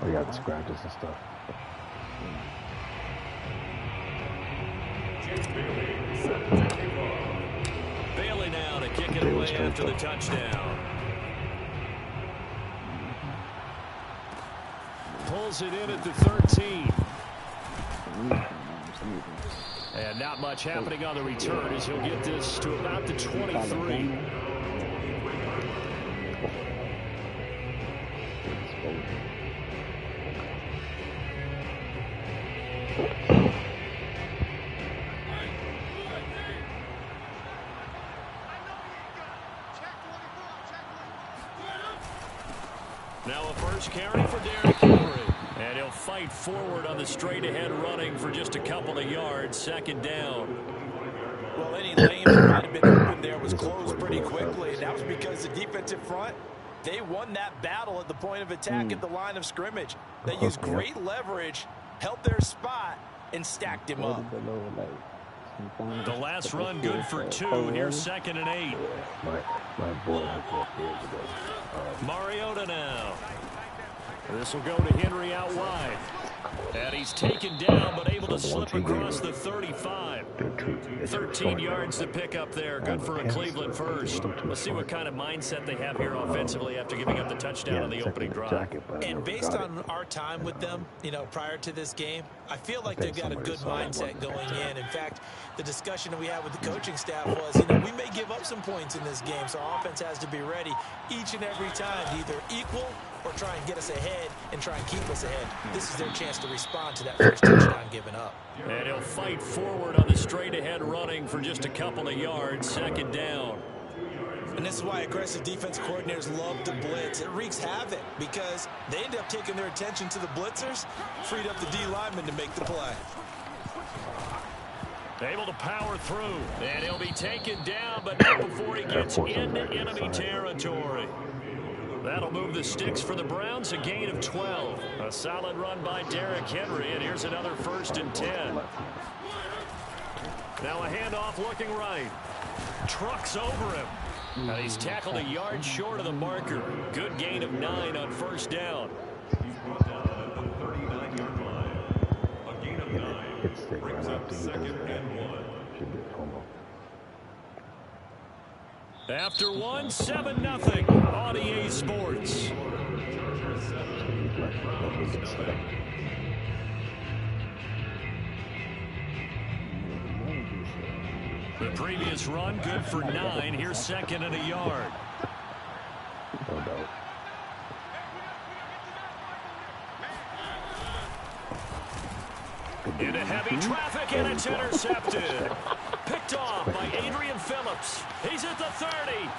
We got scratches and stuff. Bailey now to kick it away after the touchdown. Pulls it in at the 13. And not much happening on the return as he'll get this to about the 23. Now a first carry for Henry. And he'll fight forward on the straight-ahead running for just a couple of yards. Second down. Well, any lane that might have been open there was closed pretty quickly. And that was because the defensive front, they won that battle at the point of attack at the line of scrimmage. They used great leverage, held their spot, and stacked him up. The last run good for 2. Here's 2nd and 8. My boy had that years ago. Mariota now. This will go to Henry out wide. And he's taken down, but able to slip across the 35. 13 yards to pick up there. Good for a Cleveland first. Let's see what kind of mindset they have here offensively after giving up the touchdown on the opening drive. And based on our time with them, you know, prior to this game, I feel like they've got a good mindset going in. In fact, the discussion that we had with the coaching staff was, you know, we may give up some points in this game, so our offense has to be ready each and every time to either equal or try and get us ahead and try and keep us ahead. This is their chance to respond to that first touchdown given up. And he'll fight forward on the straight-ahead running for just a couple of yards. Second down. And this is why aggressive defense coordinators love to blitz. It wreaks havoc because they end up taking their attention to the blitzers, freed up the D lineman to make the play. Able to power through. And he'll be taken down, but not before he gets into enemy territory. That'll move the sticks for the Browns, a gain of 12. A solid run by Henry, and here's another 1st and 10. Now a handoff looking right. Trucks over him. And he's tackled a yard short of the marker. Good gain of 9 on 1st down. He's brought down at the 39-yard line. A gain of 9 brings up 2nd and 1. Should be a fumble. After 1, 7-0 on EA Sports. The previous run good for 9. Here's 2nd and a yard. Into heavy traffic, and it's intercepted. Picked off by Adrian Phillips. He's at the 30.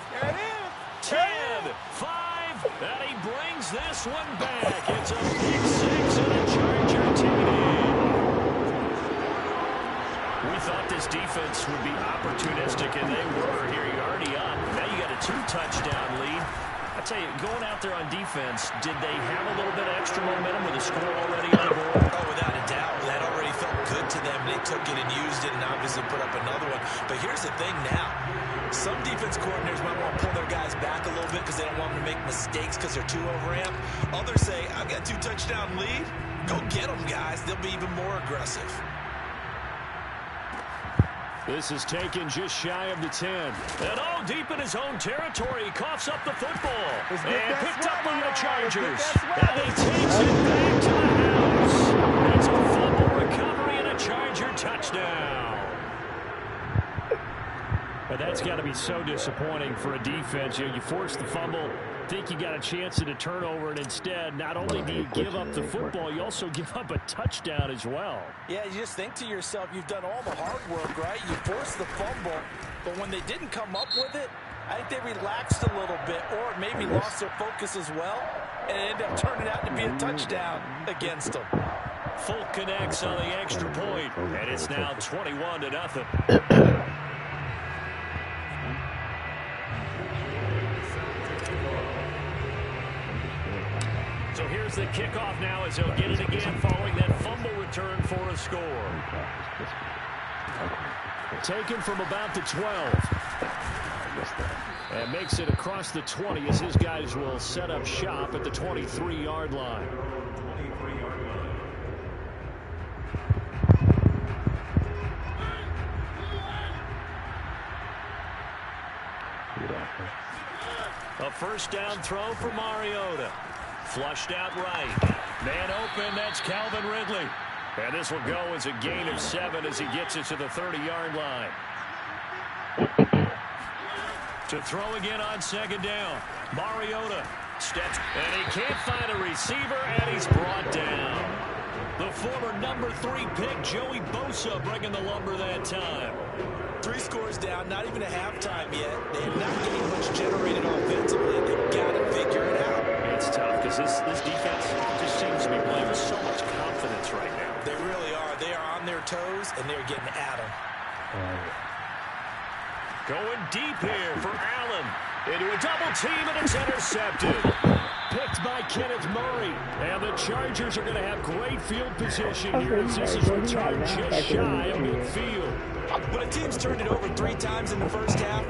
10, 5, and he brings this one back. It's a pick 6 and a Charger TD. We thought this defense would be opportunistic, and they were. Here you're already up. Now you got a 2-touchdown lead. I tell you, going out there on defense, did they have a little bit of extra momentum with a score already on the board? Oh, without a doubt. That already felt good to them. They took it and used it and obviously put up another one. But here's the thing now. Some defense coordinators might want to pull their guys back a little bit because they don't want them to make mistakes because they're too overamped. Others say, I've got a 2-touchdown lead. Go get them, guys. They'll be even more aggressive. This is taken just shy of the 10. And all deep in his own territory, he coughs up the football. And picked up by the Chargers. And he takes it back to the house. It's a fumble recovery and a Charger touchdown. But that's got to be so disappointing for a defense. You force the fumble, think you got a chance at a turnover, and instead, not only do you give up the football, you also give up a touchdown as well. Yeah, you just think to yourself, you've done all the hard work, right? You forced the fumble, but when they didn't come up with it, I think they relaxed a little bit, or maybe lost their focus as well, and it ended up turning out to be a touchdown against them. Folk connects on the extra point, and it's now 21-0. So here's the kickoff now as he'll get it again following that fumble return for a score. Taken from about the 12. And makes it across the 20 as his guys will set up shop at the 23-yard line. 23-yard line. A first down throw for Mariota. Flushed out right. Man open, that's Calvin Ridley. And this will go as a gain of 7 as he gets it to the 30-yard line. To throw again on second down. Mariota steps, and he can't find a receiver, and he's brought down. The former number 3 pick, Joey Bosa, bringing the lumber that time. 3 scores down, not even a halftime yet. They are not getting much generated offensively. They've got to figure it out. It's tough because this defense just seems to be playing with so much confidence right now. They really are. They are on their toes, and they're getting at them. Going deep here for Allen. Into a double team, and it's intercepted. Picked by Kenneth Murray. And the Chargers are going to have great field position here as this is returned just shy of midfield. When a team's turned it over 3 times in the first half,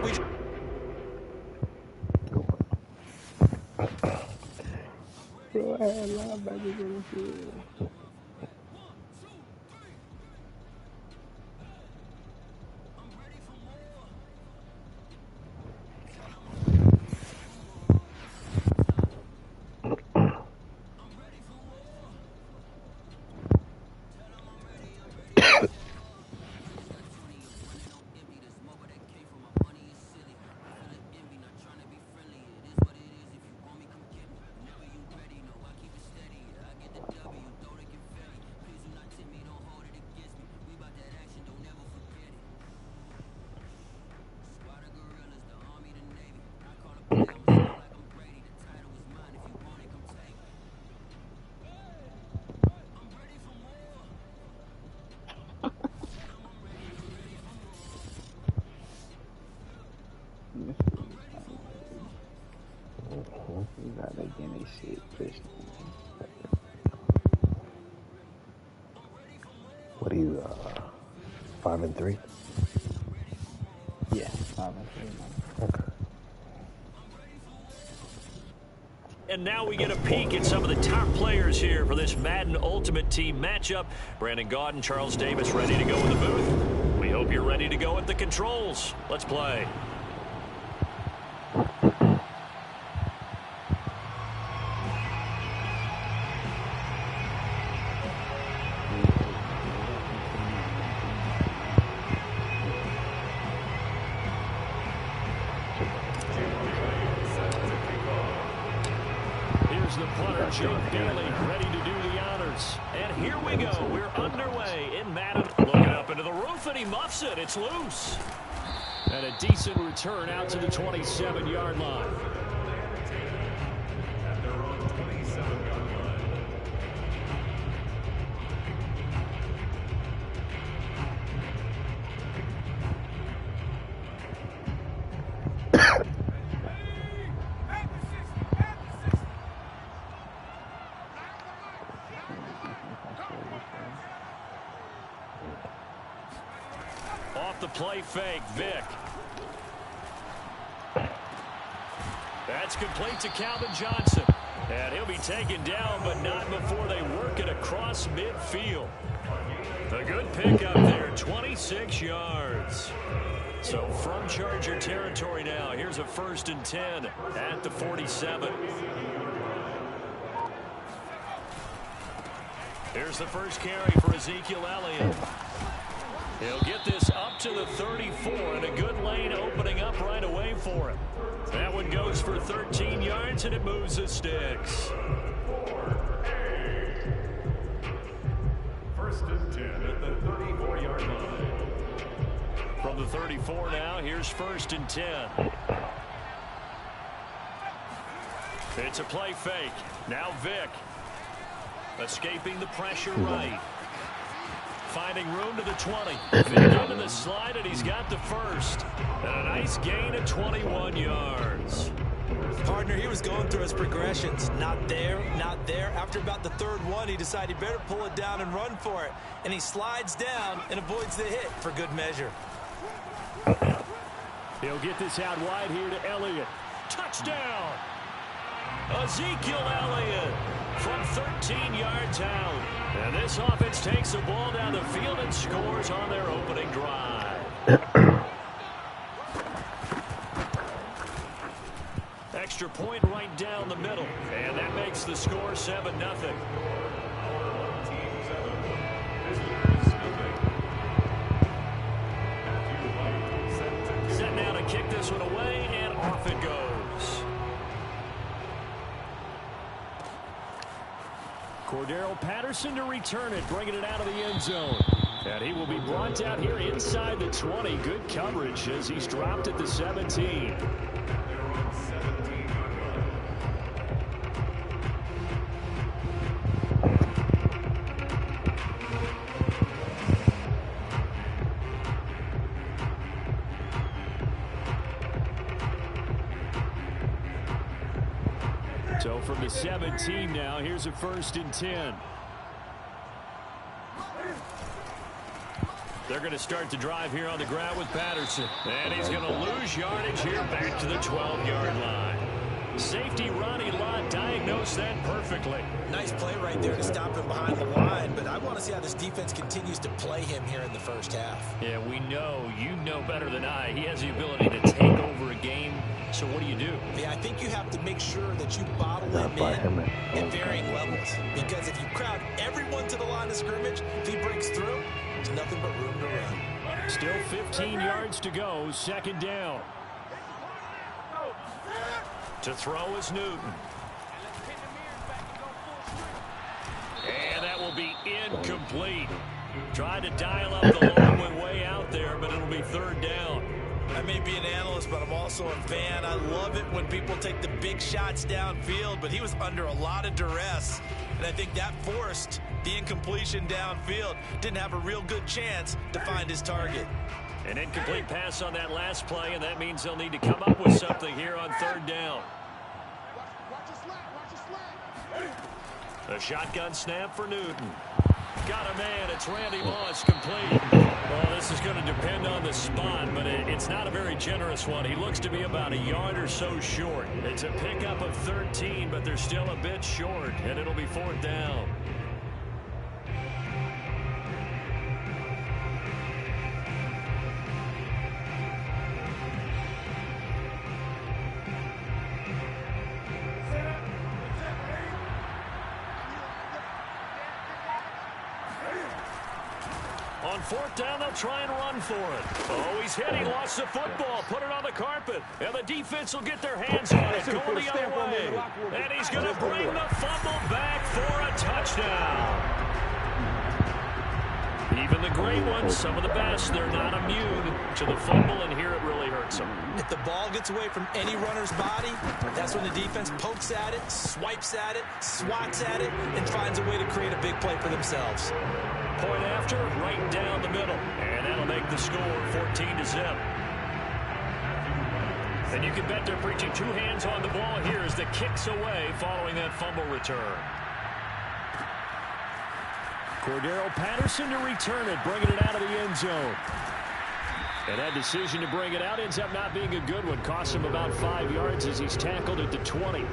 Bro, I had linebackers on the field. What are you, 5-3? Yeah, 5-3. Okay. And now we get a peek at some of the top players here for this Madden Ultimate Team matchup. Brandon Gaudin, Charles Davis ready to go in the booth. We hope you're ready to go at the controls. Let's play. Jake Bailey ready to do the honors. And here we go. We're underway in Madden. Looking up into the roof, and he muffs it. It's loose. And a decent return out to the 27-yard line. Off the play fake, Vick. That's complete to Calvin Johnson. And he'll be taken down, but not before they work it across midfield. A good pickup there, 26 yards. So from Charger territory now, here's a 1st and 10 at the 47. Here's the first carry for Ezekiel Elliott. He'll get this up to the 34, and a good lane opening up right away for him. That one goes for 13 yards, and it moves the sticks. 1st and 10 at the 34-yard line. From the 34 now, here's 1st and 10. It's a play fake. Now Vick. Escaping the pressure right. Finding room to the 20. Vick into the slide, and he's got the first. And a nice gain of 21 yards. Partner, he was going through his progressions. Not there, not there. After about the 3rd one, he decided he better pull it down and run for it. And he slides down and avoids the hit for good measure. He'll get this out wide here to Elliott. Touchdown! Ezekiel Elliott from 13 yards out. And this offense takes the ball down the field and scores on their opening drive. Extra point right down the middle. And that makes the score 7-0. Set now to kick this one away, and off it goes. Cordero Patterson to return it, bringing it out of the end zone. And he will be brought out here inside the 20. Good coverage as he's dropped at the 17. So from the 17 now, here's a 1st and 10. They're going to start the drive here on the ground with Patterson. And he's going to lose yardage here back to the 12-yard line. Safety Ronnie Lott diagnosed that perfectly. Nice play right there to stop him behind the line, but I want to see how this defense continues to play him here in the first half. Yeah, we know, you know better than I, he has the ability to take over a game. So what do you do? Yeah, I think you have to make sure that you bottle him in at varying levels. Because if you crowd everyone to the line of scrimmage, if he breaks through, there's nothing but room to run. Still 15 yards to go, 2nd down. To throw is Newton. And that will be incomplete. Tried to dial up the long one way out there, but it'll be 3rd down. I may be an analyst, but I'm also a fan. I love it when people take the big shots downfield, but he was under a lot of duress, and I think that forced the incompletion downfield. Didn't have a real good chance to find his target. An incomplete pass on that last play, and that means they'll need to come up with something here on 3rd down. A shotgun snap for Newton. Got a man. It's Randy Moss, complete. Well, this is going to depend on the spot, but it's not a very generous one. He looks to be about a yard or so short. It's a pickup of 13, but they're still a bit short, and it'll be 4th down. On 4th down, they'll try and run for it. Oh, he's hit. He lost the football. Put it on the carpet. And the defense will get their hands on it. Going the other way. And he's going to bring the fumble back for a touchdown. Even the great ones, some of the best, they're not immune to the fumble, and here it really hurts them. If the ball gets away from any runner's body, that's when the defense pokes at it, swipes at it, swats at it, and finds a way to create a big play for themselves. Point after, right down the middle. And that'll make the score 14-0. And you can bet they're preaching 2 hands on the ball here as the kick's away following that fumble return. Cordero Patterson to return it, bringing it out of the end zone. And that decision to bring it out ends up not being a good one. Costs him about 5 yards as he's tackled at the 20.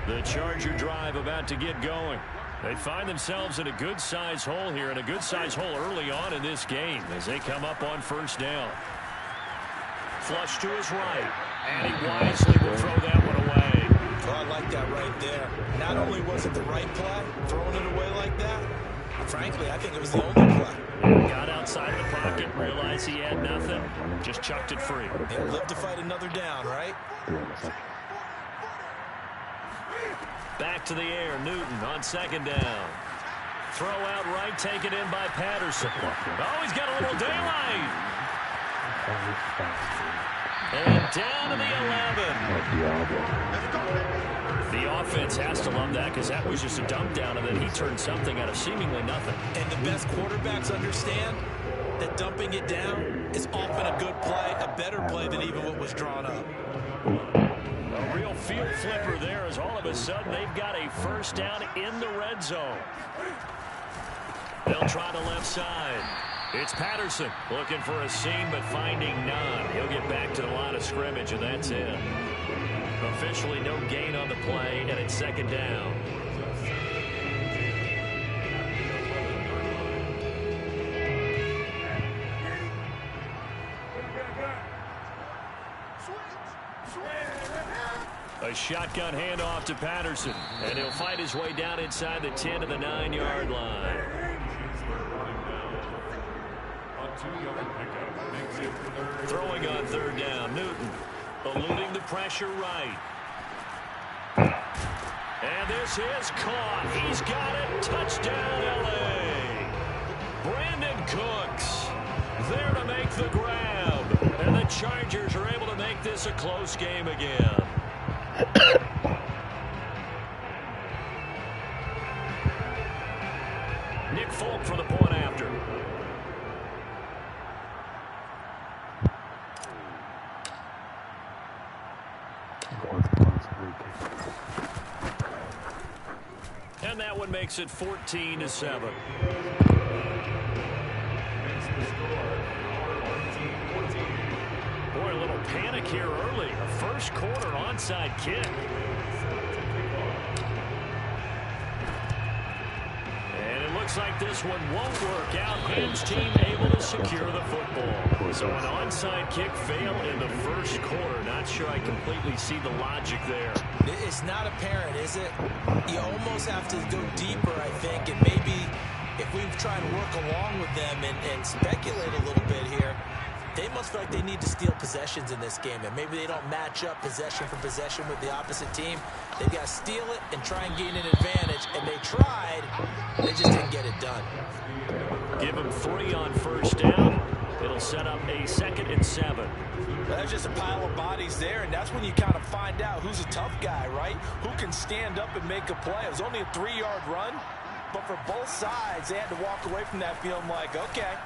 The Charger drive about to get going. They find themselves in a good-sized hole here, and a good-sized hole early on in this game as they come up on 1st down. Flush to his right, and he wisely will throw that one away. Oh, I like that right there. Not only was it the right play, throwing it away like that, frankly, I think it was the only play. He got outside of the pocket, realized he had nothing, just chucked it free. He'll live to fight another down, right? Back to the air, Newton on 2nd down. Throw out right, taken in by Patterson. Oh, he's got a little daylight. And down to the 11. The offense has to love that because that was just a dump down, and then he turned something out of seemingly nothing. And the best quarterbacks understand that dumping it down is often a good play, a better play than even what was drawn up. A real field flipper there as all of a sudden they've got a 1st down in the red zone. They'll try the left side. It's Patterson looking for a seam but finding none. He'll get back to the line of scrimmage, and that's it. Officially no gain on the play, and it's second down. A shotgun handoff to Patterson, and he'll fight his way down inside the 10 to the 9-yard line. Throwing on third down, Newton eluding the pressure right. And this is caught. He's got it. Touchdown, L.A. Brandon Cooks there to make the grab. And the Chargers are able to make this a close game again. Nick Folk for the point after. And that one makes it 14-7. Boy, a little panic here early. A first quarter onside kick. And it looks like this one won't work out. His team able to secure the football. So an onside kick fail in the first quarter. Not sure I completely see the logic there. It's not apparent, is it? You almost have to go deeper, I think, and maybe if we try and work along with them and speculate a little bit here, they must feel like they need to steal possessions in this game, and maybe they don't match up possession for possession with the opposite team. They've got to steal it and try and gain an advantage, and they tried. They just didn't get it done. Give them 3 on first down. It'll set up a 2nd and 7. There's just a pile of bodies there, and that's when you kind of find out who's a tough guy, right? Who can stand up and make a play. It was only a 3-yard run, but for both sides, they had to walk away from that feeling like, okay,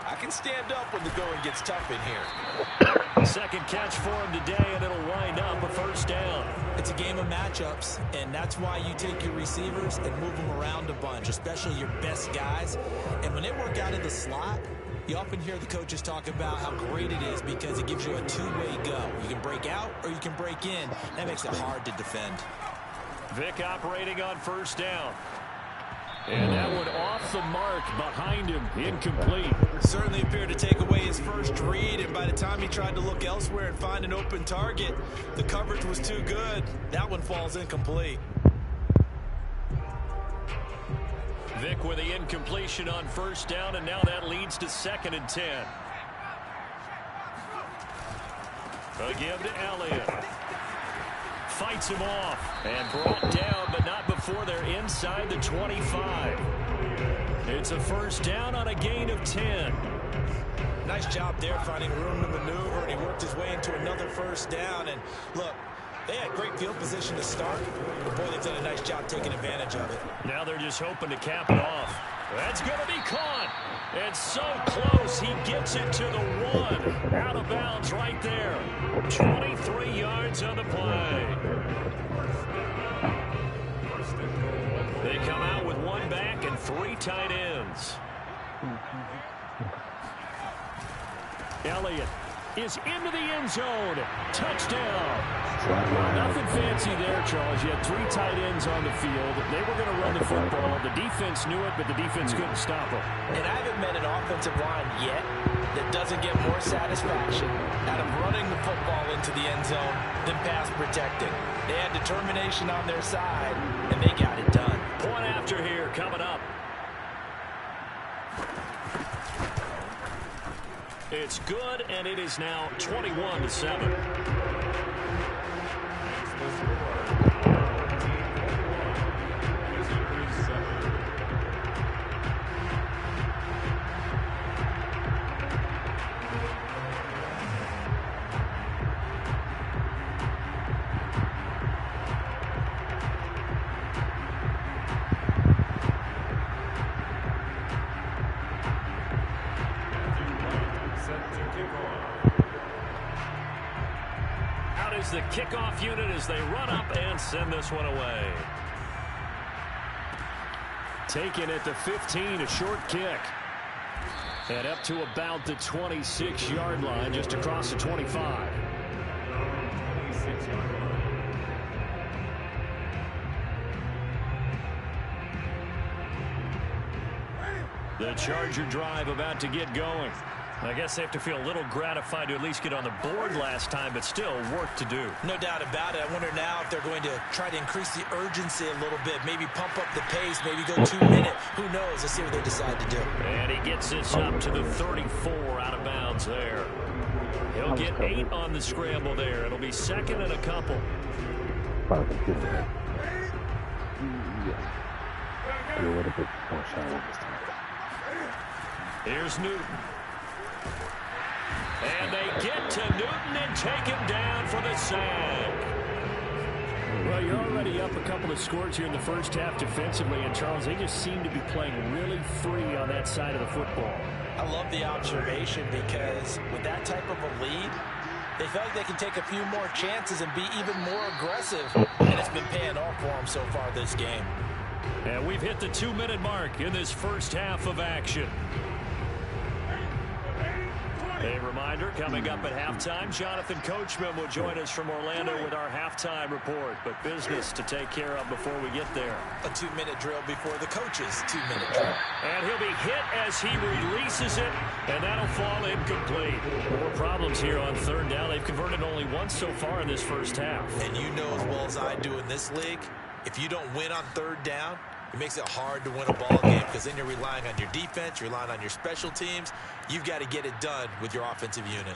I can stand up when the going gets tough in here. Second catch for him today, and it'll wind up a first down. It's a game of matchups, and that's why you take your receivers and move them around a bunch, especially your best guys. And when they work out in the slot, you often hear the coaches talk about how great it is because it gives you a two-way go. You can break out or you can break in. That makes it hard to defend. Vic operating on first down. And that one off the mark behind him, incomplete. Certainly appeared to take away his first read, and by the time he tried to look elsewhere and find an open target, the coverage was too good. That one falls incomplete. Vic with the incompletion on first down, and now that leads to 2nd and 10. A give to Elliott. Fights him off and brought down, but not before they're inside the 25. It's a first down on a gain of 10. Nice job there finding room to maneuver, and he worked his way into another first down. And look, they had great field position to start, but boy, they've done a nice job taking advantage of it. Now they're just hoping to cap it off. That's going to be caught. It's so close. He gets it to the 1. Out of bounds right there. 23 yards on the play. They come out with 1 back and 3 tight ends. Elliott is into the end zone. Touchdown. Nothing fancy there, Charles. You had 3 tight ends on the field. They were going to run the football. The defense knew it, but the defense couldn't stop them. And I haven't met an offensive line yet that doesn't get more satisfaction out of running the football into the end zone than pass protecting. They had determination on their side, and they got it done. Point after here coming up. It's good, and it is now 21-7. The kickoff unit as they run up and send this one away. Taken at the 15, a short kick. And up to about the 26-yard line, just across the 25. The Charger drive about to get going. I guess they have to feel a little gratified to at least get on the board last time, but still work to do. No doubt about it. I wonder now if they're going to try to increase the urgency a little bit, maybe pump up the pace, maybe go 2 minute. Who knows? Let's see what they decide to do. And he gets this up to the 34 out of bounds there. He'll get 8 on the scramble there. It'll be second and a couple. Be a little bit more shallow this time. Here's Newton. And they get to Newton and take him down for the sack. Well, you're already up a couple of scores here in the first half defensively, and Charles, they just seem to be playing really free on that side of the football. I love the observation because with that type of a lead, they feel like they can take a few more chances and be even more aggressive, and it's been paying off for them so far this game. And we've hit the 2-minute mark in this first half of action. A reminder, coming up at halftime, Jonathan Coachman will join us from Orlando with our halftime report. But business to take care of before we get there. A 2-minute drill before the coach's 2-minute drill. And he'll be hit as he releases it, and that'll fall incomplete. More problems here on third down. They've converted only once so far in this first half. And you know as well as I do in this league, if you don't win on third down, it makes it hard to win a ball game because then you're relying on your defense, you're relying on your special teams. You've got to get it done with your offensive unit.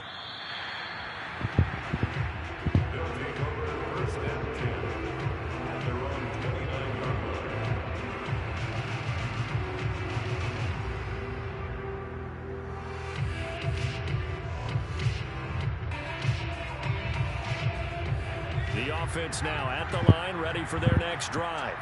The offense now at the line, ready for their next drive.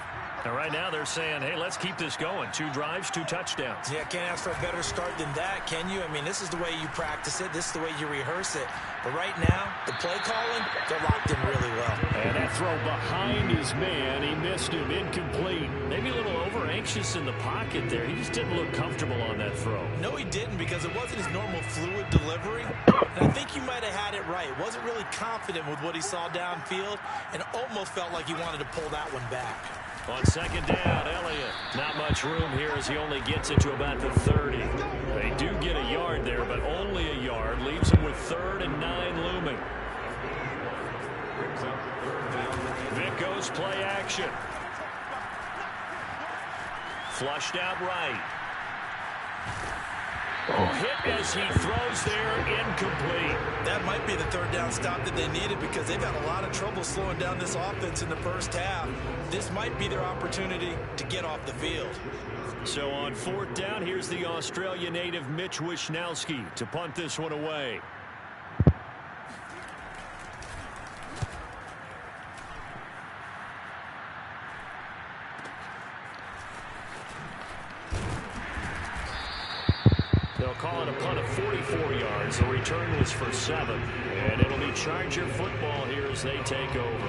And right now they're saying, hey, let's keep this going. 2 drives, 2 touchdowns. Yeah, can't ask for a better start than that, can you? I mean, this is the way you practice it. This is the way you rehearse it. But right now, the play calling, they're locked in really well. And that throw behind his man, he missed him, incomplete. Maybe a little over-anxious in the pocket there. He just didn't look comfortable on that throw. No, he didn't because it wasn't his normal fluid delivery. And I think you might have had it right. Wasn't really confident with what he saw downfield and almost felt like he wanted to pull that one back. On second down, Elliott. Not much room here as he only gets it to about the 30. They do get a yard there, but only a yard. Leaves him with 3rd and 9 looming. Vic goes play action. Flushed out right. Hit as he throws there, incomplete. That might be the third down stop that they needed because they've had a lot of trouble slowing down this offense in the first half. This might be their opportunity to get off the field. So on 4th down, here's the Australia native Mitch Wishnowski to punt this one away. They'll call it a punt of 44 yards. The return was for 7. And it'll be Charger football here as they take over.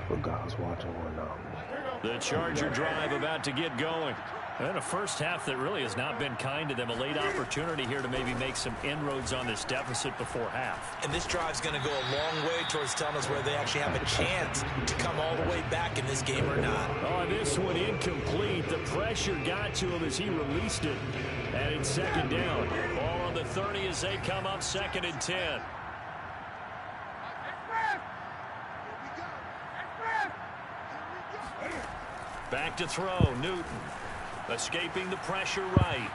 Forgot I was watching one now. The Charger drive about to get going. And a first half that really has not been kind to them. A late opportunity here to maybe make some inroads on this deficit before half. And this drive's going to go a long way towards telling us whether they actually have a chance to come all the way back in this game or not. Oh, this one incomplete. The pressure got to him as he released it. And it's second down. Ball on the 30 as they come up 2nd and 10. Back to throw, Newton. Escaping the pressure right.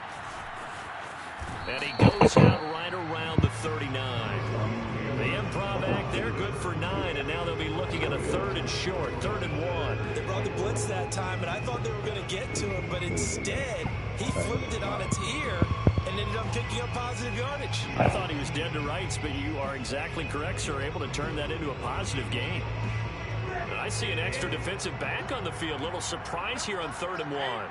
And he goes out right around the 39. The improv act there, good for 9, and now they'll be looking at a 3rd and short, 3rd and 1. They brought the blitz that time, and I thought they were going to get to him, but instead, he flipped it on its ear and ended up picking up positive yardage. I thought he was dead to rights, but you are exactly correct, sir, able to turn that into a positive gain. I see an extra defensive back on the field. Little surprise here on 3rd and 1.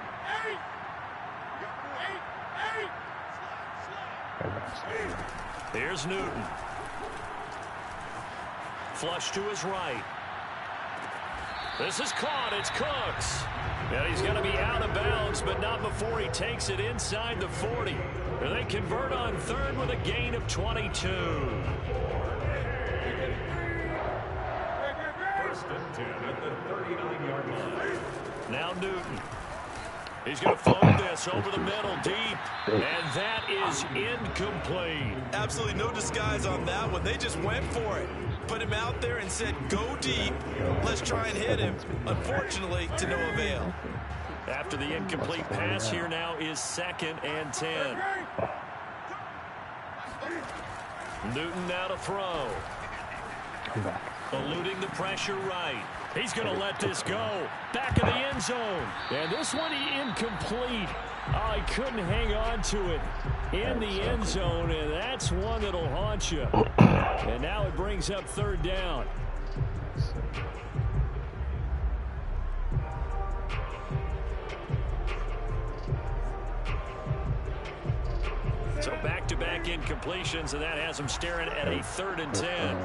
Here's Newton. Flush to his right. This is caught. It's Cooks. And he's going to be out of bounds, but not before he takes it inside the 40. And they convert on third with a gain of 22. First and 10 at the 39-yard line. Now Newton. He's going to float this over the middle deep. And that is incomplete. Absolutely no disguise on that one. They just went for it. Put him out there and said, go deep. Let's try and hit him. Unfortunately, to no avail. After the incomplete pass, here now is 2nd and 10. Newton now to throw. Eluding the pressure right. He's going to let this go. Back of the end zone. And this one incomplete. Oh, he couldn't hang on to it in the end zone, and that's one that'll haunt you. And now it brings up 3rd down. So back-to-back incompletions, and that has him staring at a 3rd and 10.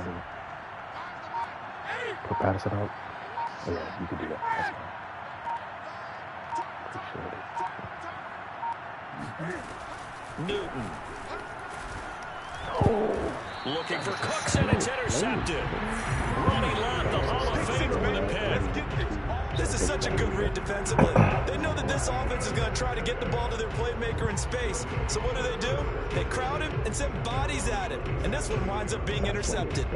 Put Patterson out. Oh, yeah, you can do that. That's fine. Appreciate it. Newton. Looking for Cooks, and it's intercepted. Ronnie Lott, the Hall of Famer, with a pick. This is such a good read defensively. They know that this offense is going to try to get the ball to their playmaker in space. So what do? They crowd him and send bodies at him. And this one winds up being intercepted.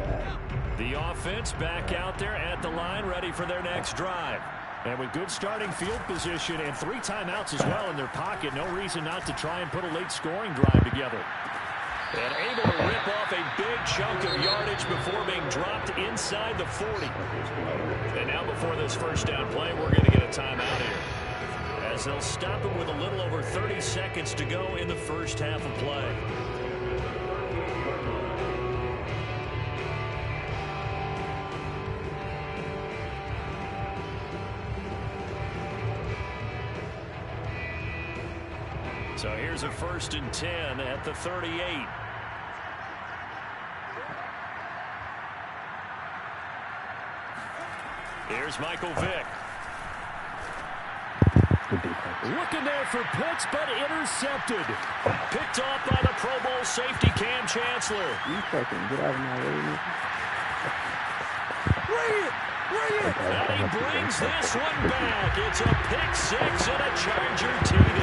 The offense back out there at the line, ready for their next drive. And with good starting field position and 3 timeouts as well in their pocket, no reason not to try and put a late scoring drive together. And able to rip off a big chunk of yardage before being dropped inside the 40. And now before this first down play, we're going to get a timeout here, as they'll stop it with a little over 30 seconds to go in the first half of play. So here's a 1st and 10 at the 38. Here's Michael Vick. Looking there for Pitts, but intercepted. Picked off by the Pro Bowl safety Cam Chancellor. You fucking get out of my way, man. And he brings this one back. It's a pick 6 and a Charger TD.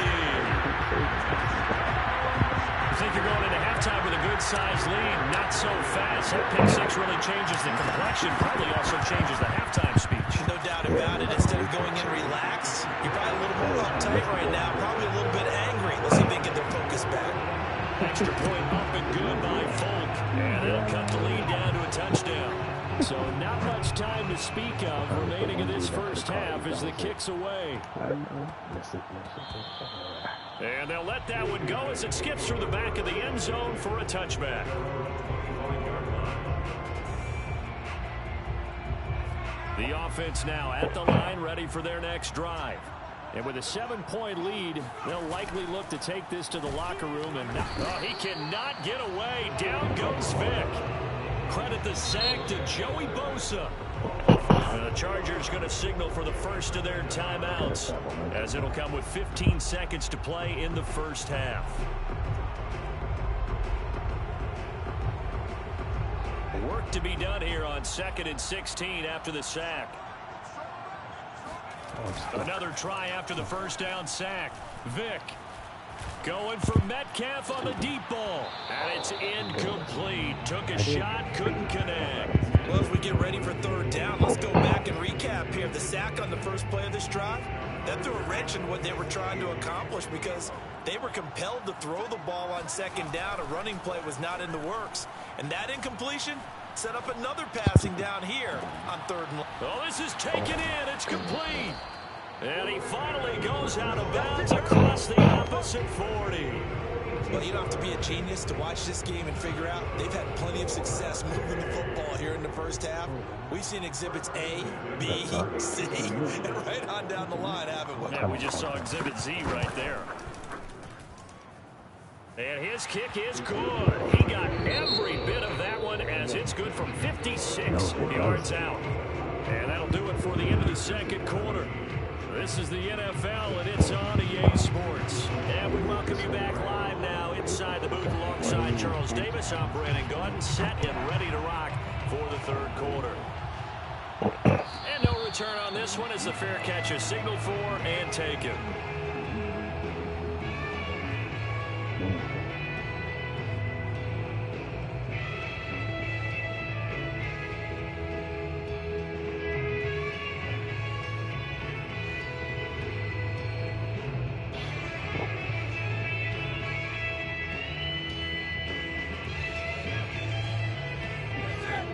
I think you're going into halftime with a good-sized lead. Not so fast. That pick 6 really changes the complexion. Probably also changes the halftime speech. No doubt about it. Instead of going in relaxed, you're probably a little more uptight right now. Probably a little bit angry. Let's see if they get their focus back. Extra point up and good by Folk. And they'll cut the lead down to a touchdown. So not much time to speak of remaining in this first half as the kick's away. And they'll let that one go as it skips through the back of the end zone for a touchback. The offense now at the line, ready for their next drive. And with a 7-point lead, they'll likely look to take this to the locker room. And he cannot get away. Down goes Vick. Credit the sack to Joey Bosa. And the Chargers going to signal for the first of their timeouts, as it'll come with 15 seconds to play in the first half. Work to be done here on 2nd and 16 after the sack. Another try after the first down sack. Vick going for Metcalf on the deep ball. And it's incomplete. Took a shot, couldn't connect. Well, as we get ready for 3rd down, let's go back and recap here. The sack on the first play of this drive, that threw a wrench in what they were trying to accomplish because they were compelled to throw the ball on 2nd down. A running play was not in the works. And that incompletion set up another passing down here on 3rd and long. Oh, this is taken in. It's complete. And he finally goes out of bounds across the opposite 40. Well, you don't have to be a genius to watch this game and figure out they've had plenty of success moving the football here in the first half. We've seen exhibits A, B, C, and right on down the line, haven't we? Yeah, we just saw exhibit Z right there. And his kick is good. He got every bit of that one as it's good from 56 yards out. And that'll do it for the end of the second quarter. This is the NFL, and it's on EA Sports. And we welcome you back live now inside the booth alongside Charles Davis. I'm Brandon Gaudin, set and ready to rock for the third quarter. And no return on this one as the fair catch is signaled for and taken.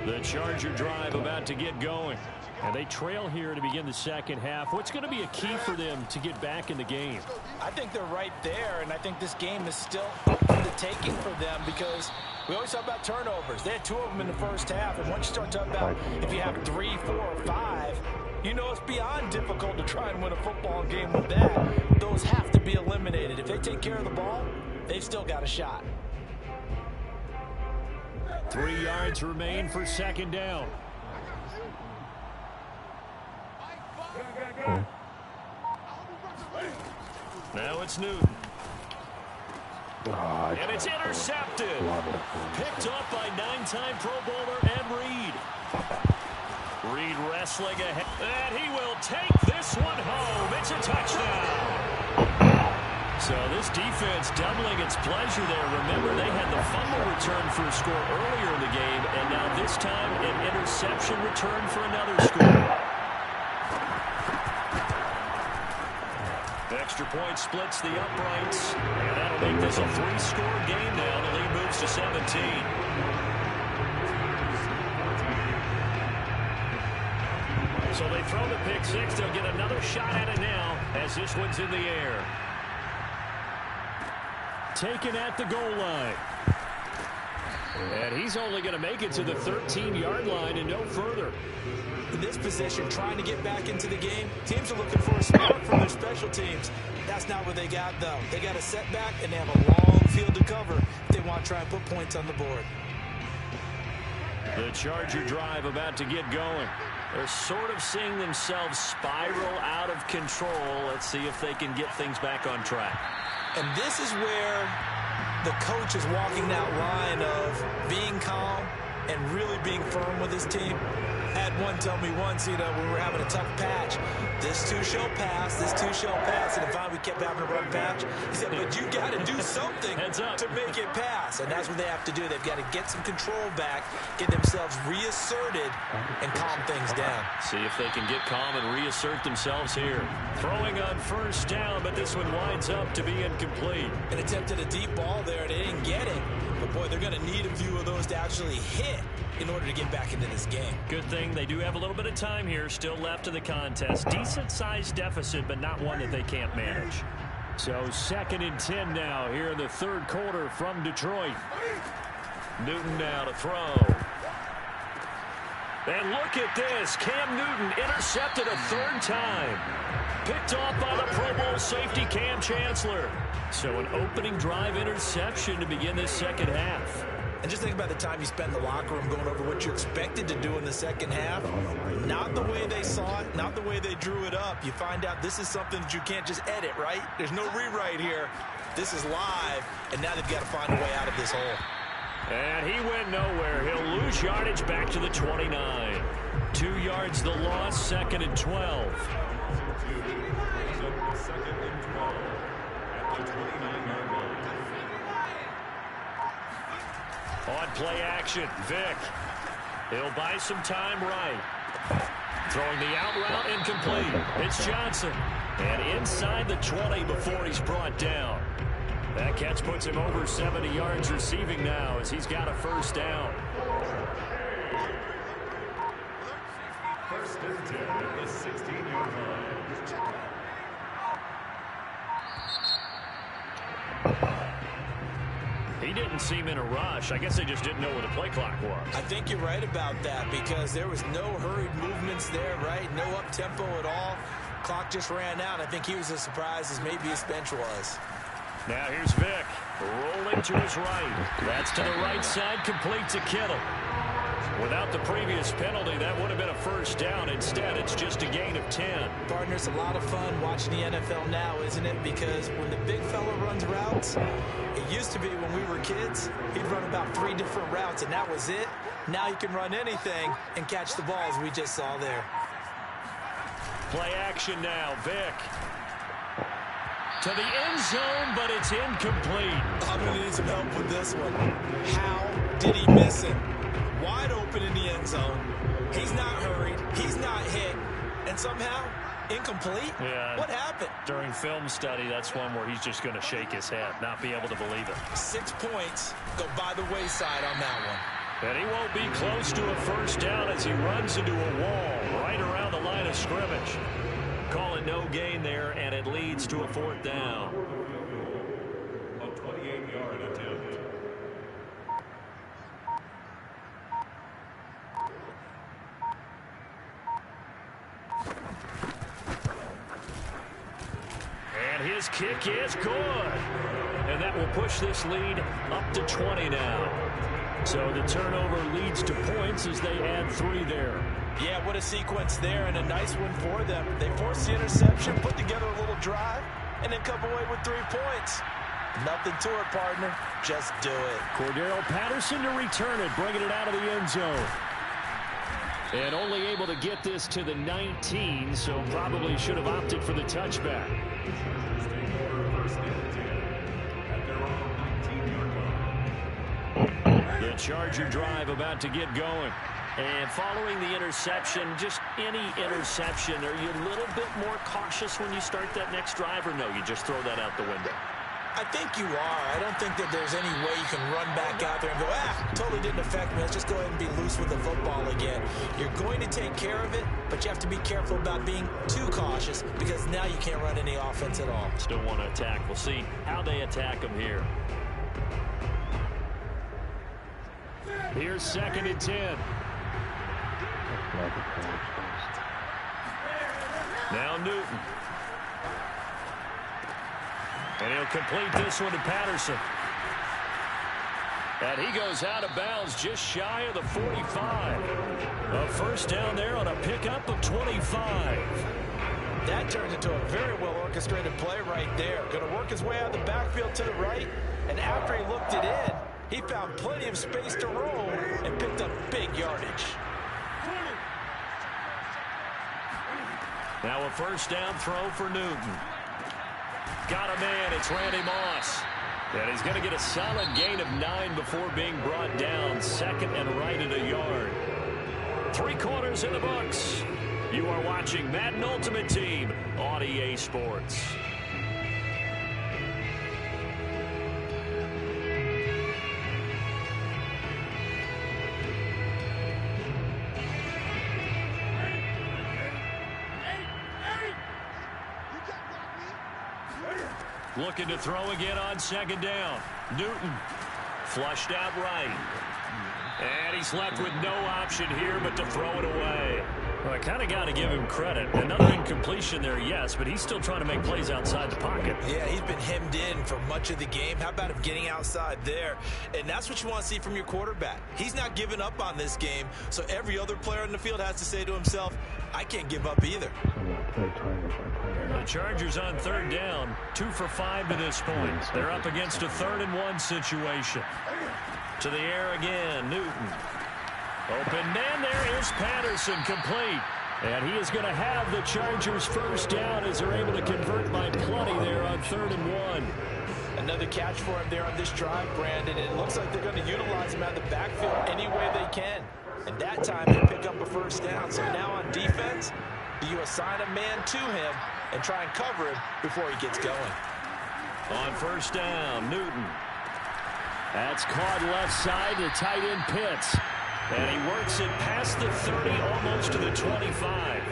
The Charger drive about to get going. And they trail here to begin the second half. What's going to be a key for them to get back in the game? I think they're right there, and I think this game is still up for the taking for them because we always talk about turnovers. They had 2 of them in the first half, and once you start talking about if you have 3, 4, or 5, you know it's beyond difficult to try and win a football game with that. Those have to be eliminated. If they take care of the ball, they've still got a shot. 3 yards remain for second down. Now it's Newton. And it's intercepted. Picked up by 9-time Pro Bowler Ed Reed. Reed wrestling ahead. And he will take this one home. It's a touchdown. So this defense doubling its pleasure there. Remember, they had the fumble return for a score earlier in the game, and now this time an interception return for another score. Extra point splits the uprights, and that'll make this a 3-score game now. The lead moves to 17. So they throw the pick 6. They'll get another shot at it now as this one's in the air. Taken at the goal line. And he's only going to make it to the 13-yard line and no further. In this position, trying to get back into the game, teams are looking for a spark from their special teams. That's not what they got, though. They got a setback, and they have a long field to cover if they want to try and put points on the board. The Charger drive about to get going. They're sort of seeing themselves spiral out of control. Let's see if they can get things back on track. And this is where the coach is walking that line of being calm and really being firm with his team. I had one tell me once, when we were having a tough patch, this too shall pass, this too shall pass. And finally we kept having a rough patch. He said, but you got to do something to make it pass. And that's what they have to do. They've got to get some control back, get themselves reasserted, and calm things down. See if they can get calm and reassert themselves here. Throwing on first down, but this one winds up to be incomplete. An attempt at a deep ball there, and they didn't get it. But, boy, they're going to need a few of those to actually hit in order to get back into this game. Good thing they do have a little bit of time here still left in the contest. Decent-sized deficit, but not one that they can't manage. So 2nd and 10 now here in the third quarter from Detroit. Newton now to throw. And look at this. Cam Newton intercepted a 3rd time. Picked off by the Pro Bowl safety Cam Chancellor. So an opening drive interception to begin this second half. And just think about the time you spent in the locker room going over what you expected to do in the second half. Not the way they saw it, not the way they drew it up. You find out this is something that you can't just edit, right? There's no rewrite here. This is live, and now they've got to find a way out of this hole. And he went nowhere. He'll lose yardage back to the 29. 2 yards the loss, 2nd and 12. 2nd and 12 at the 29-yard line. On play action, Vick. He'll buy some time right. Throwing the out route incomplete. It's Johnson. And inside the 20 before he's brought down. That catch puts him over 70 yards receiving now as he's got a first down. 1st and 10 at the 16-yard line. He didn't seem in a rush. I guess they just didn't know where the play clock was. I think you're right about that because there was no hurried movements there, right? No up-tempo at all. Clock just ran out. I think he was as surprised as maybe his bench was. Now here's Vick. Rolling to his right. That's to the right side, complete to Kittle. Without the previous penalty, that would have been a first down. Instead, it's just a gain of 10. Partner, it's a lot of fun watching the NFL now, isn't it? Because when the big fella runs routes, it used to be when we were kids, he'd run about 3 different routes, and that was it. Now he can run anything and catch the balls we just saw there. Play action now, Vic. To the end zone, but it's incomplete. I'm going to need some help with this one. How did he miss it? Wide open in the end zone. He's not hurried. He's not hit. And somehow, incomplete? Yeah. What happened? During film study, that's one where he's just going to shake his head, not be able to believe it. 6 points go by the wayside on that one. And he won't be close to a first down as he runs into a wall right around the line of scrimmage. Call it no gain there, and it leads to a 4th down. A 28-yard attempt. And his kick is good. And that will push this lead up to 20 now. So the turnover leads to points as they add 3 there. Yeah, what a sequence there, and a nice one for them. They forced the interception, put together a little drive, and then come away with 3 points. Nothing to it, partner. Just do it. Cordero Patterson to return it, bringing it out of the end zone. And only able to get this to the 19, so probably should have opted for the touchback. The Charger drive about to get going. And following the interception, just any interception, are you a little bit more cautious when you start that next drive, or no, you just throw that out the window? I think you are. I don't think that there's any way you can run back out there and go, totally didn't affect me. Let's just go ahead and be loose with the football again. You're going to take care of it, but you have to be careful about being too cautious because now you can't run any offense at all. Still want to attack. We'll see how they attack them here. Here's 2nd and 10. Now Newton. And he'll complete this one to Patterson. And he goes out of bounds just shy of the 45. A first down there on a pickup of 25. That turns into a very well-orchestrated play right there. Going to work his way out of the backfield to the right. And after he looked it in, he found plenty of space to roll and picked up big yardage. Now a first down throw for Newton. Got a man. It's Randy Moss. And he's going to get a solid gain of 9 before being brought down. 2nd and right at a yard. 3 quarters in the books. You are watching Madden Ultimate Team on EA Sports. Looking to throw again on 2nd down. Newton flushed out right. And he's left with no option here but to throw it away. Well, I kind of got to give him credit. Another incompletion there, yes, but he's still trying to make plays outside the pocket. Yeah, he's been hemmed in for much of the game. How about him getting outside there? And that's what you want to see from your quarterback. He's not giving up on this game, so every other player in the field has to say to himself, I can't give up either. The Chargers on 3rd down, 2 for 5 to this point. They're up against a 3rd and 1 situation. To the air again, Newton. Open man, there is Patterson, complete. And he is going to have the Chargers first down as they're able to convert by plenty there on 3rd and 1. Another catch for him there on this drive, Brandon. And it looks like they're going to utilize him out of the backfield any way they can. And that time they pick up a first down. So now on defense, do you assign a man to him and try and cover him before he gets going? On first down, Newton. That's caught left side to tight end Pitts. And he works it past the 30, almost to the 25.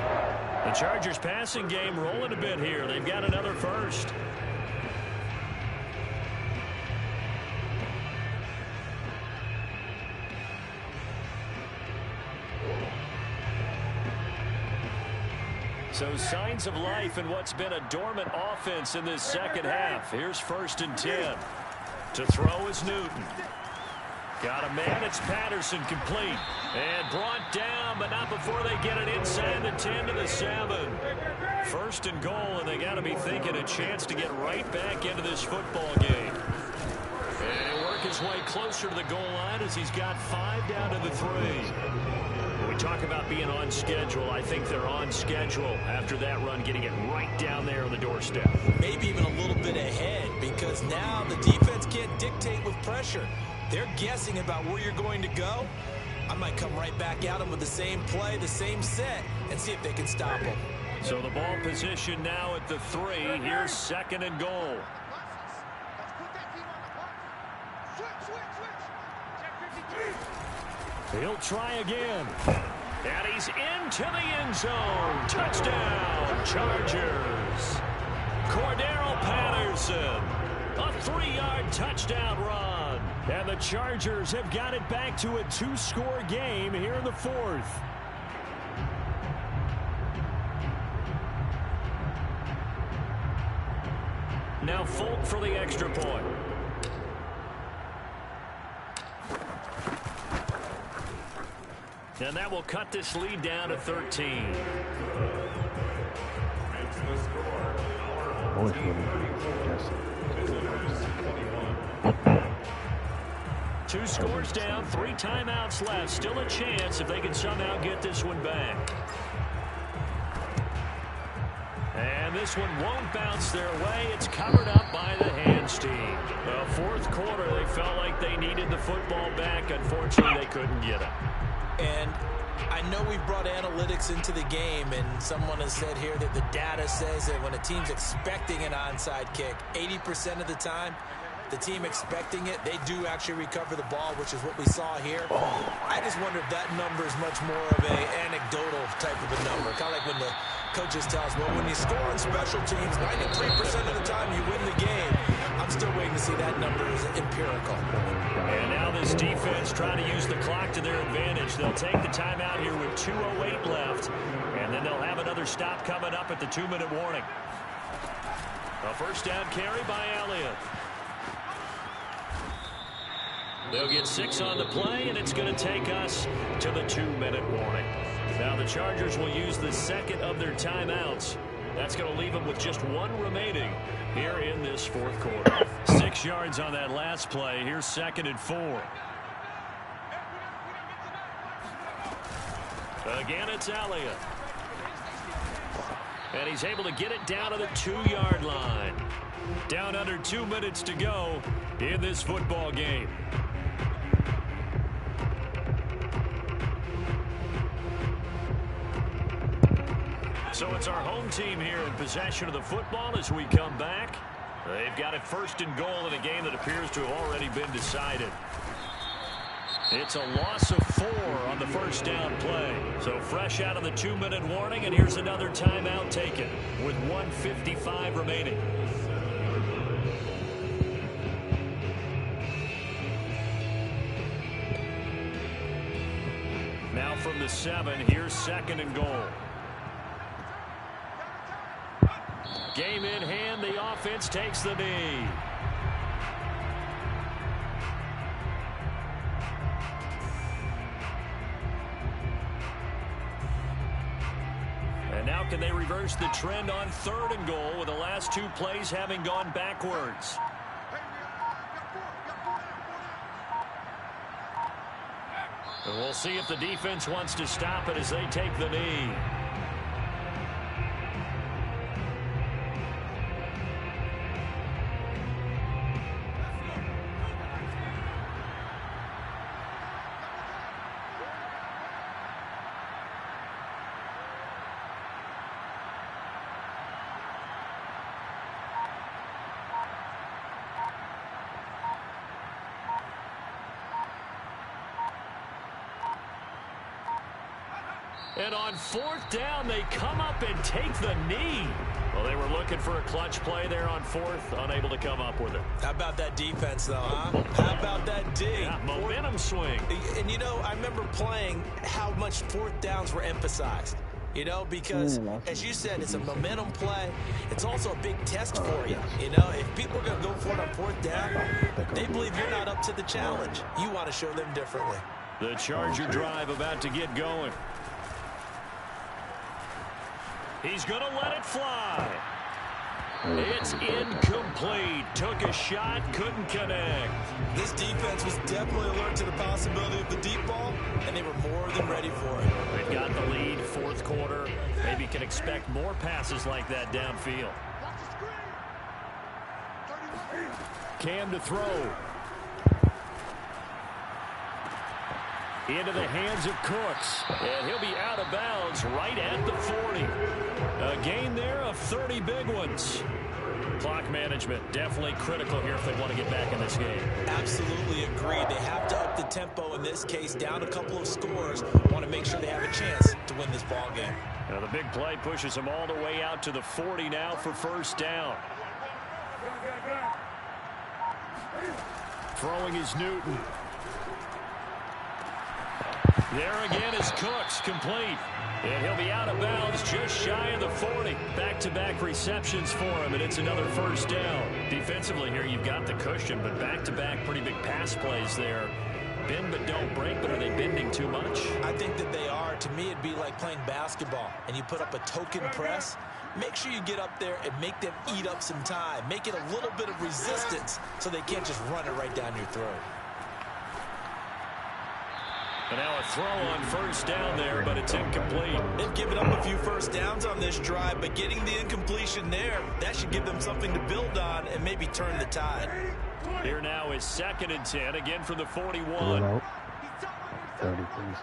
The Chargers passing game rolling a bit here. They've got another first. So signs of life in what's been a dormant offense in this second half. Here's 1st and 10. To throw is Newton. Got a man. It's Patterson complete. And brought down, but not before they get it inside the 10 to the 7. First and goal, and they got to be thinking a chance to get right back into this football game. And he'll work his way closer to the goal line as he's got 5 down to the 3. When we talk about being on schedule, I think they're on schedule after that run, getting it right down there on the doorstep. Maybe even a little bit ahead, because now the defense can't dictate with pressure. They're guessing about where you're going to go. I might come right back at them with the same play, the same set, and see if they can stop them. So the ball position now at the 3. Here's second and goal. He'll try again. And he's into the end zone. Touchdown, Chargers. Cordero Patterson. A 3-yard touchdown run. And the Chargers have got it back to a 2-score game here in the 4th. Now Folk for the extra point. And that will cut this lead down to 13. Two scores down, 3 timeouts left. Still a chance if they can somehow get this one back. And this one won't bounce their way. It's covered up by the hands team. The 4th quarter, they felt like they needed the football back. Unfortunately, they couldn't get it. And I know we brought analytics into the game, and someone has said here that the data says that when a team's expecting an onside kick, 80% of the time, the team expecting it, they do actually recover the ball, which is what we saw here. I just wonder if that number is much more of an anecdotal type of a number. Kind of like when the coaches tell us, well, when you score on special teams, 93% of the time you win the game. I'm still waiting to see that number is empirical. And now this defense trying to use the clock to their advantage. They'll take the timeout here with 2:08 left, and then they'll have another stop coming up at the 2-minute warning. A first down carry by Elliott. They'll get 6 on the play, and it's going to take us to the 2-minute warning. Now the Chargers will use the second of their timeouts. That's going to leave them with just 1 remaining here in this 4th quarter. 6 yards on that last play. Here's 2nd and 4. Again, it's Elliott. And he's able to get it down to the 2-yard line. Down under 2 minutes to go in this football game. So it's our home team here in possession of the football as we come back. They've got it 1st and goal in a game that appears to have already been decided. It's a loss of 4 on the first down play. So fresh out of the 2-minute warning, and here's another timeout taken with 1:55 remaining. Now from the 7, here's 2nd and goal. Game in hand, the offense takes the knee. And now can they reverse the trend on 3rd and goal with the last 2 plays having gone backwards? And we'll see if the defense wants to stop it as they take the knee. And on 4th down, they come up and take the knee. Well, they were looking for a clutch play there on 4th, unable to come up with it. How about that defense, though, huh? How about that D? Yeah, momentum swing. And, you know, I remember playing how much 4th downs were emphasized. You know, because, as you said, it's a momentum play. It's also a big test for you. You know, if people are going to go for it on 4th down, they believe you're not up to the challenge. You want to show them differently. The Charger drive about to get going. He's going to let it fly. It's incomplete. Took a shot, couldn't connect. This defense was definitely alert to the possibility of the deep ball, and they were more than ready for it. They've got the lead, 4th quarter. Maybe can expect more passes like that downfield. Cam to throw. Into the hands of Cooks. And he'll be out of bounds right at the 40. A gain there of 30 big ones. Clock management definitely critical here if they want to get back in this game. Absolutely agreed. They have to up the tempo in this case, down a couple of scores. Want to make sure they have a chance to win this ball game. Now the big play pushes them all the way out to the 40 now for 1st down. Throwing is Newton. There again is Cooks, complete. And he'll be out of bounds just shy of the 40. Back-to-back receptions for him, and it's another 1st down. Defensively here, you've got the cushion, but back-to-back pretty big pass plays there. Bend but don't break, but are they bending too much? I think that they are. To me, it'd be like playing basketball, and you put up a token press. Make sure you get up there and make them eat up some time. Make it a little bit of resistance so they can't just run it right down your throat. And now a throw on 1st down there, but it's incomplete. They've given up a few 1st downs on this drive, but getting the incompletion there, that should give them something to build on and maybe turn the tide. Here now is 2nd and 10, again from the 41. 30, please.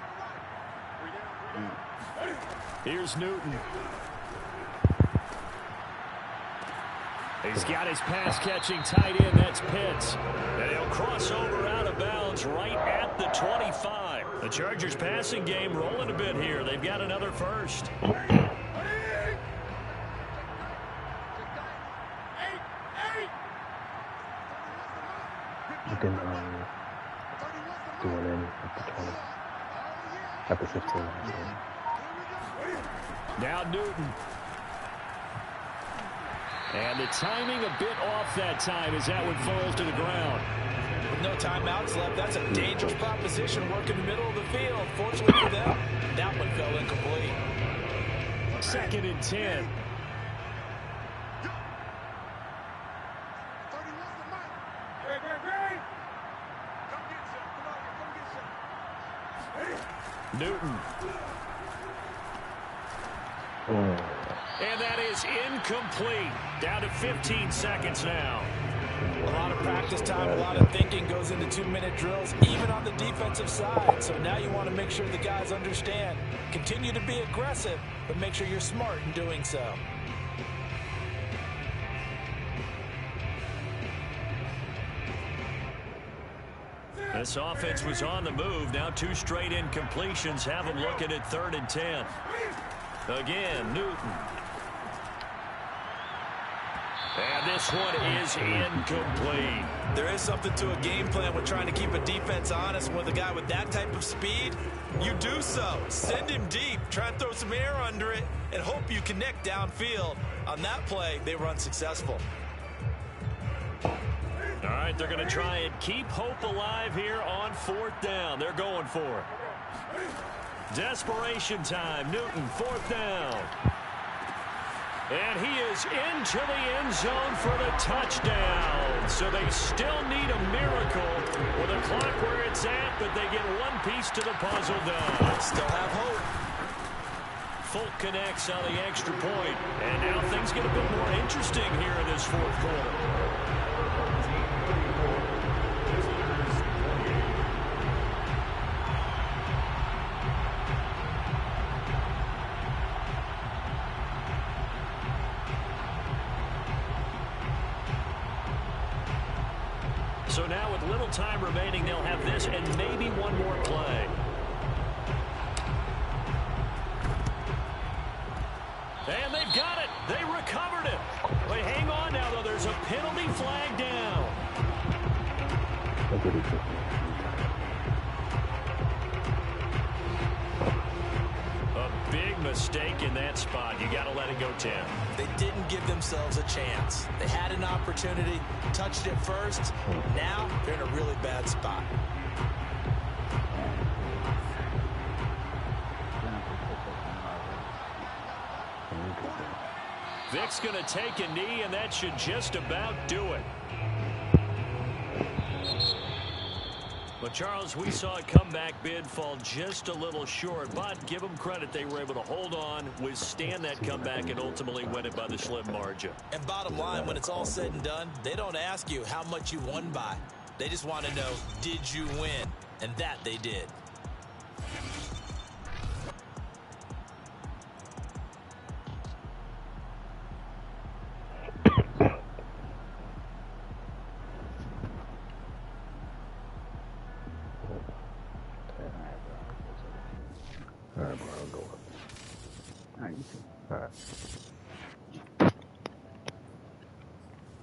Here's Newton. He's got his pass-catching tight end. That's Pitts. And he'll cross over out of bounds right at the 25. The Chargers passing game rolling a bit here. They've got another 1st. You can do it in at the 20. At the 15. Now Newton. And the timing a bit off that time as that one falls to the ground. With no timeouts left, that's a dangerous proposition. Work in the middle of the field. Fortunately for them, that one fell incomplete. 2nd and 10. Newton. And that is incomplete. Down to 15 seconds now. A lot of practice time, a lot of thinking goes into 2-minute drills, even on the defensive side. So now you want to make sure the guys understand. Continue to be aggressive, but make sure you're smart in doing so. This offense was on the move. Now 2 straight incompletions have them looking at 3rd and 10. Again, Newton. And this one is incomplete. There is something to a game plan with trying to keep a defense honest. With a guy with that type of speed, you do so. Send him deep. Try and throw some air under it and hope you connect downfield. On that play, they were unsuccessful. All right, they're going to try and keep hope alive here on 4th down. They're going for it. Desperation time. Newton, 4th down. And he is into the end zone for the touchdown. So they still need a miracle with a clock where it's at, but they get one piece to the puzzle done. Still have hope. Folk connects on the extra point. And now things get a bit more interesting here in this 4th quarter. So now with little time remaining, they'll have this and maybe one more play. And they've got it. They recovered it. But hang on now, though. There's a penalty flag down. A Big mistake in that spot. You got to let it go 10. They didn't give themselves a chance. They had an opportunity, touched it first. Now they're in a really bad spot. Vic's going to take a knee, and that should just about do it. But, Charles, we saw a comeback bid fall just a little short, but give them credit. They were able to hold on, withstand that comeback, and ultimately win it by the slim margin. And bottom line, when it's all said and done, they don't ask you how much you won by. They just want to know, did you win? And that they did. All right, bro, I'll go up. All right, you too. All right.